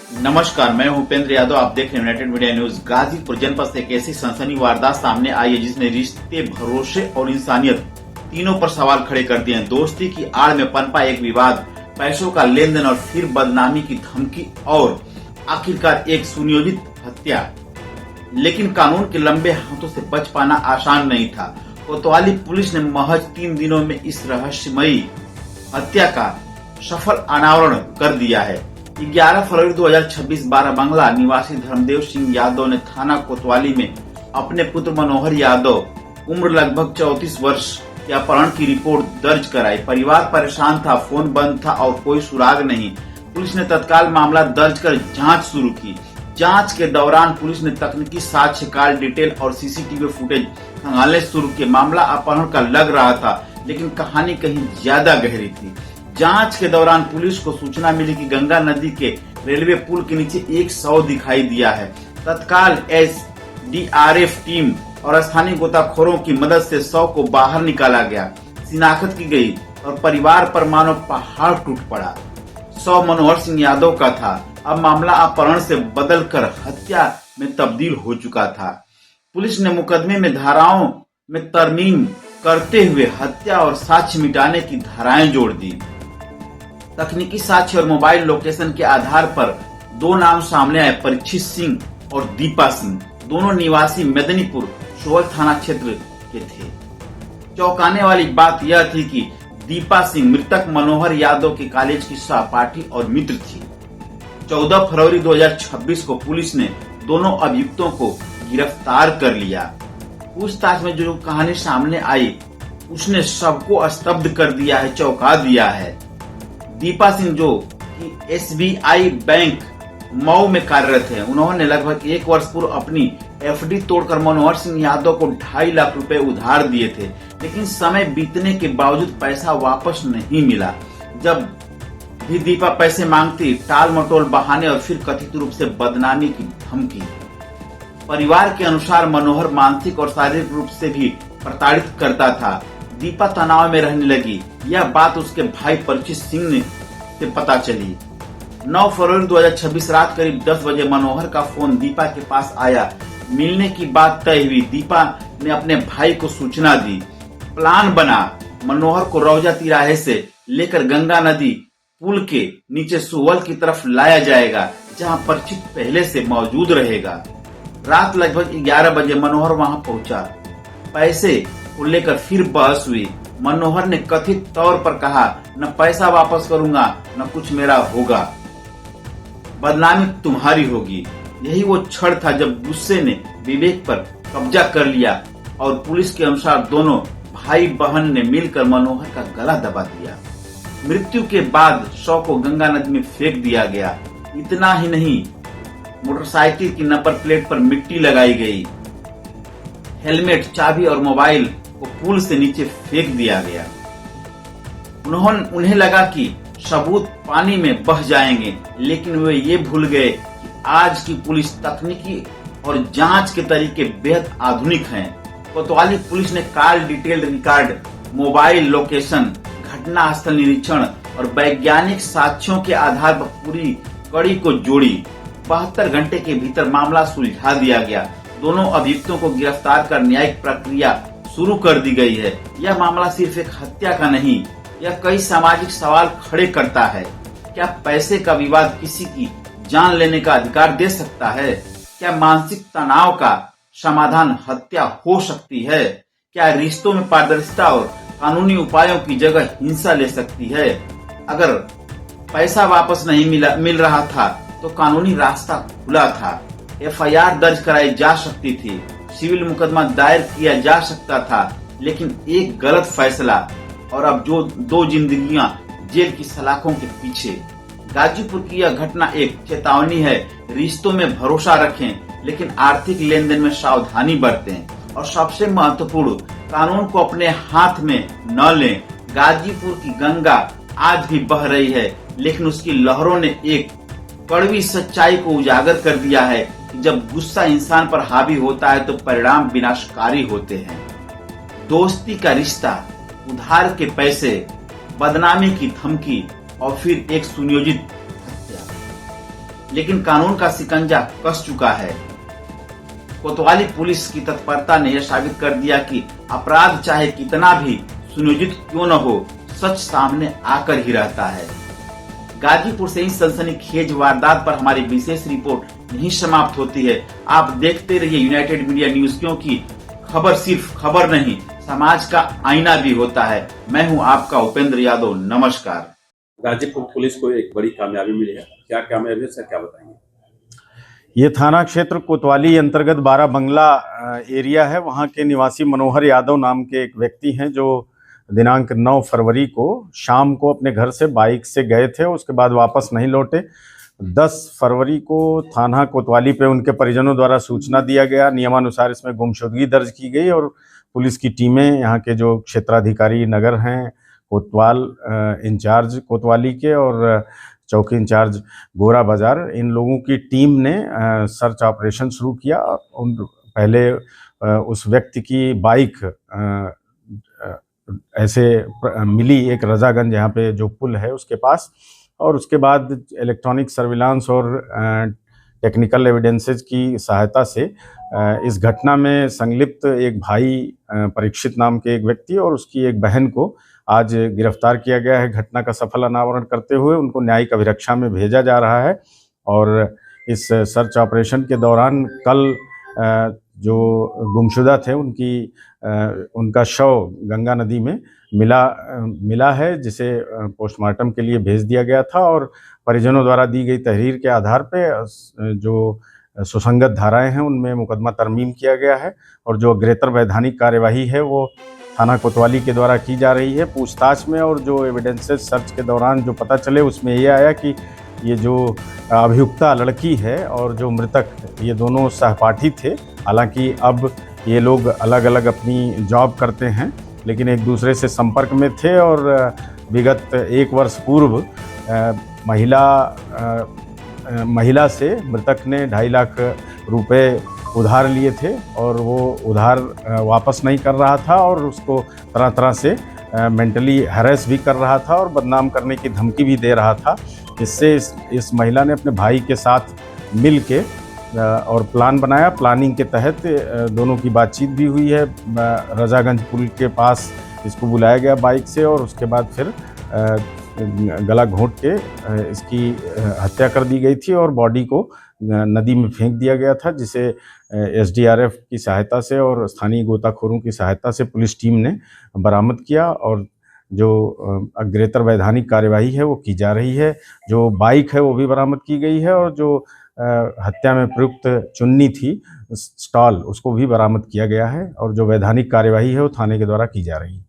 नमस्कार, मैं हूं उपेंद्र यादव। आप देख रहे हैं यूनाइटेड मीडिया न्यूज। गाजीपुर जनपद से एक ऐसी सनसनी वारदात सामने आई है जिसने रिश्ते, भरोसे और इंसानियत तीनों पर सवाल खड़े कर दिए हैं। दोस्ती की आड़ में पनपा एक विवाद, पैसों का लेन देन और फिर बदनामी की धमकी और आखिरकार एक सुनियोजित हत्या। लेकिन कानून के लंबे हाथों से बच पाना आसान नहीं था। कोतवाली पुलिस ने महज 3 दिनों में इस रहस्यमयी हत्या का सफल अनावरण कर दिया है। 11 फरवरी 2026 बाराबंगला निवासी धर्मदेव सिंह यादव ने थाना कोतवाली में अपने पुत्र मनोहर यादव, उम्र लगभग 34 वर्ष, के अपहरण की रिपोर्ट दर्ज कराई। परिवार परेशान था, फोन बंद था और कोई सुराग नहीं। पुलिस ने तत्काल मामला दर्ज कर जांच शुरू की। जांच के दौरान पुलिस ने तकनीकी साक्ष्य, कॉल डिटेल और सीसीटीवी फुटेज खंगालने शुरू किए। मामला अपहरण का लग रहा था, लेकिन कहानी कहीं ज्यादा गहरी थी। जांच के दौरान पुलिस को सूचना मिली कि गंगा नदी के रेलवे पुल के नीचे एक शव दिखाई दिया है। तत्काल एसडीआरएफ टीम और स्थानीय गोताखोरों की मदद से शव को बाहर निकाला गया, शिनाख्त की गई और परिवार पर मानो पहाड़ टूट पड़ा। शव मनोहर सिंह यादव का था। अब मामला अपहरण से बदलकर हत्या में तब्दील हो चुका था। पुलिस ने मुकदमे में धाराओं में तरमीम करते हुए हत्या और साक्ष्य मिटाने की धाराएं जोड़ दी। तकनीकी साक्ष्य और मोबाइल लोकेशन के आधार पर 2 नाम सामने आए, परीक्षित सिंह और दीपा सिंह। दोनों निवासी मेदिनीपुर शोहर थाना क्षेत्र के थे। चौंकाने वाली बात यह थी कि दीपा सिंह मृतक मनोहर यादव के कॉलेज की सहपाठी और मित्र थी। 14 फरवरी 2026 को पुलिस ने दोनों अभियुक्तों को गिरफ्तार कर लिया। पूछताछ में जो कहानी सामने आई उसने सबको स्तब्ध कर दिया है, चौंका दिया है। दीपा सिंह जो कि एसबीआई बैंक मऊ में कार्यरत है, उन्होंने लगभग 1 वर्ष पूर्व अपनी एफडी तोड़कर मनोहर सिंह यादव को 2.5 लाख रुपए उधार दिए थे, लेकिन समय बीतने के बावजूद पैसा वापस नहीं मिला। जब भी दीपा पैसे मांगती, टाल मटोल बहाने और फिर कथित रूप से बदनामी की धमकी। परिवार के अनुसार मनोहर मानसिक और शारीरिक रूप से भी प्रताड़ित करता था। दीपा तनाव में रहने लगी। यह बात उसके भाई परीक्षित सिंह से पता चली। 9 फरवरी 2026 रात करीब 10 बजे मनोहर का फोन दीपा के पास आया। मिलने की बात तय हुई। दीपा ने अपने भाई को सूचना दी। प्लान बना, मनोहर को रौजा तिराहे से लेकर गंगा नदी पुल के नीचे सुवल की तरफ लाया जाएगा, जहां परीक्षित पहले से मौजूद रहेगा। रात लगभग 11 बजे मनोहर वहां पहुंचा। पैसे को लेकर फिर बहस हुई। मनोहर ने कथित तौर पर कहा, न पैसा वापस करूंगा न कुछ मेरा होगा, बदनामी तुम्हारी होगी। यही वो क्षण था जब गुस्से ने विवेक पर कब्जा कर लिया और पुलिस के अनुसार दोनों भाई बहन ने मिलकर मनोहर का गला दबा दिया। मृत्यु के बाद शव को गंगा नदी में फेंक दिया गया। इतना ही नहीं, मोटरसाइकिल की नंबर प्लेट पर मिट्टी लगाई गई। हेलमेट, चाबी और मोबाइल को पुल से नीचे फेंक दिया गया। उन्हें लगा कि सबूत पानी में बह जाएंगे, लेकिन वे ये भूल गए कि आज की पुलिस तकनीकी और जांच के तरीके बेहद आधुनिक हैं। कोतवाली पुलिस ने call detail record, mobile location, घटना स्थल निरीक्षण और वैज्ञानिक साक्ष्यों के आधार पर पूरी कड़ी को जोड़ी। 72 घंटे के भीतर मामला सुलझा दिया गया। दोनों अभियुक्तों को गिरफ्तार कर न्यायिक प्रक्रिया शुरू कर दी गई है। यह मामला सिर्फ एक हत्या का नहीं, यह कई सामाजिक सवाल खड़े करता है। क्या पैसे का विवाद किसी की जान लेने का अधिकार दे सकता है? क्या मानसिक तनाव का समाधान हत्या हो सकती है? क्या रिश्तों में पारदर्शिता और कानूनी उपायों की जगह हिंसा ले सकती है? अगर पैसा वापस नहीं मिल रहा था तो कानूनी रास्ता खुला था। एफआईआर दर्ज कराई जा सकती थी, सिविल मुकदमा दायर किया जा सकता था, लेकिन एक गलत फैसला और अब जो 2 जिंदगियां जेल की सलाखों के पीछे। गाजीपुर की यह घटना एक चेतावनी है। रिश्तों में भरोसा रखें, लेकिन आर्थिक लेन देन में सावधानी बरतें और सबसे महत्वपूर्ण, कानून को अपने हाथ में न लें। गाजीपुर की गंगा आज भी बह रही है, लेकिन उसकी लहरों ने एक कड़वी सच्चाई को उजागर कर दिया है कि जब गुस्सा इंसान पर हावी होता है तो परिणाम विनाशकारी होते हैं। दोस्ती का रिश्ता, उधार के पैसे, बदनामी की धमकी और फिर एक सुनियोजित हत्या। लेकिन कानून का शिकंजा कस चुका है। कोतवाली पुलिस की तत्परता ने यह साबित कर दिया कि अपराध चाहे कितना भी सुनियोजित क्यों न हो, सच सामने आकर ही रहता है। गाजीपुर से इस सनसनीखेज वारदात पर हमारी विशेष रिपोर्ट नहीं समाप्त होती है। आप देखते रहिए यूनाइटेड मीडिया न्यूज, क्योंकि खबर सिर्फ खबर नहीं, समाज का आईना भी होता है। मैं हूं आपका उपेंद्र यादव। नमस्कार। गाजीपुर पुलिस को एक बड़ी कामयाबी मिली है। क्या कामयाबी है सर, क्या बताएंगे? ये थाना क्षेत्र कोतवाली अंतर्गत 12 बंगला एरिया है। वहाँ के निवासी मनोहर यादव नाम के एक व्यक्ति हैं जो दिनांक 9 फरवरी को शाम को अपने घर से बाइक से गए थे, उसके बाद वापस नहीं लौटे। 10 फरवरी को थाना कोतवाली पे उनके परिजनों द्वारा सूचना दिया गया। नियमानुसार इसमें गुमशुदगी दर्ज की गई और पुलिस की टीमें, यहाँ के जो क्षेत्राधिकारी नगर हैं, कोतवाल इंचार्ज कोतवाली के और चौकी इंचार्ज गोरा बाजार, इन लोगों की टीम ने सर्च ऑपरेशन शुरू किया। पहले उस व्यक्ति की बाइक ऐसे मिली एक रजागंज, यहाँ पे जो पुल है उसके पास, और उसके बाद इलेक्ट्रॉनिक सर्विलांस और टेक्निकल एविडेंसेस की सहायता से इस घटना में संलिप्त एक भाई परीक्षित नाम के एक व्यक्ति और उसकी एक बहन को आज गिरफ्तार किया गया है। घटना का सफल अनावरण करते हुए उनको न्यायिक अभिरक्षा में भेजा जा रहा है। और इस सर्च ऑपरेशन के दौरान कल जो गुमशुदा थे उनका शव गंगा नदी में मिला है, जिसे पोस्टमार्टम के लिए भेज दिया गया था। और परिजनों द्वारा दी गई तहरीर के आधार पे जो सुसंगत धाराएं हैं उनमें मुकदमा तरमीम किया गया है और जो अग्रेतर वैधानिक कार्यवाही है वो थाना कोतवाली के द्वारा की जा रही है। पूछताछ में और जो एविडेंसेस सर्च के दौरान जो पता चले उसमें ये आया कि ये जो अभियुक्ता लड़की है और जो मृतक, ये दोनों सहपाठी थे। हालांकि अब ये लोग अलग अलग अपनी जॉब करते हैं, लेकिन एक दूसरे से संपर्क में थे और विगत 1 वर्ष पूर्व महिला से मृतक ने 2.5 लाख रुपए उधार लिए थे और वो उधार वापस नहीं कर रहा था और उसको तरह तरह से मेंटली हैरेस भी कर रहा था और बदनाम करने की धमकी भी दे रहा था। इससे इस महिला ने अपने भाई के साथ मिल के और प्लान बनाया। प्लानिंग के तहत दोनों की बातचीत भी हुई है। रजागंज पुल के पास इसको बुलाया गया बाइक से और उसके बाद फिर गला घोंट के इसकी हत्या कर दी गई थी और बॉडी को नदी में फेंक दिया गया था, जिसे एसडीआरएफ की सहायता से और स्थानीय गोताखोरों की सहायता से पुलिस टीम ने बरामद किया और जो अग्रेतर वैधानिक कार्यवाही है वो की जा रही है। जो बाइक है वो भी बरामद की गई है और जो हत्या में प्रयुक्त चुन्नी थी, स्टॉल, उसको भी बरामद किया गया है और जो वैधानिक कार्यवाही है वो थाने के द्वारा की जा रही है।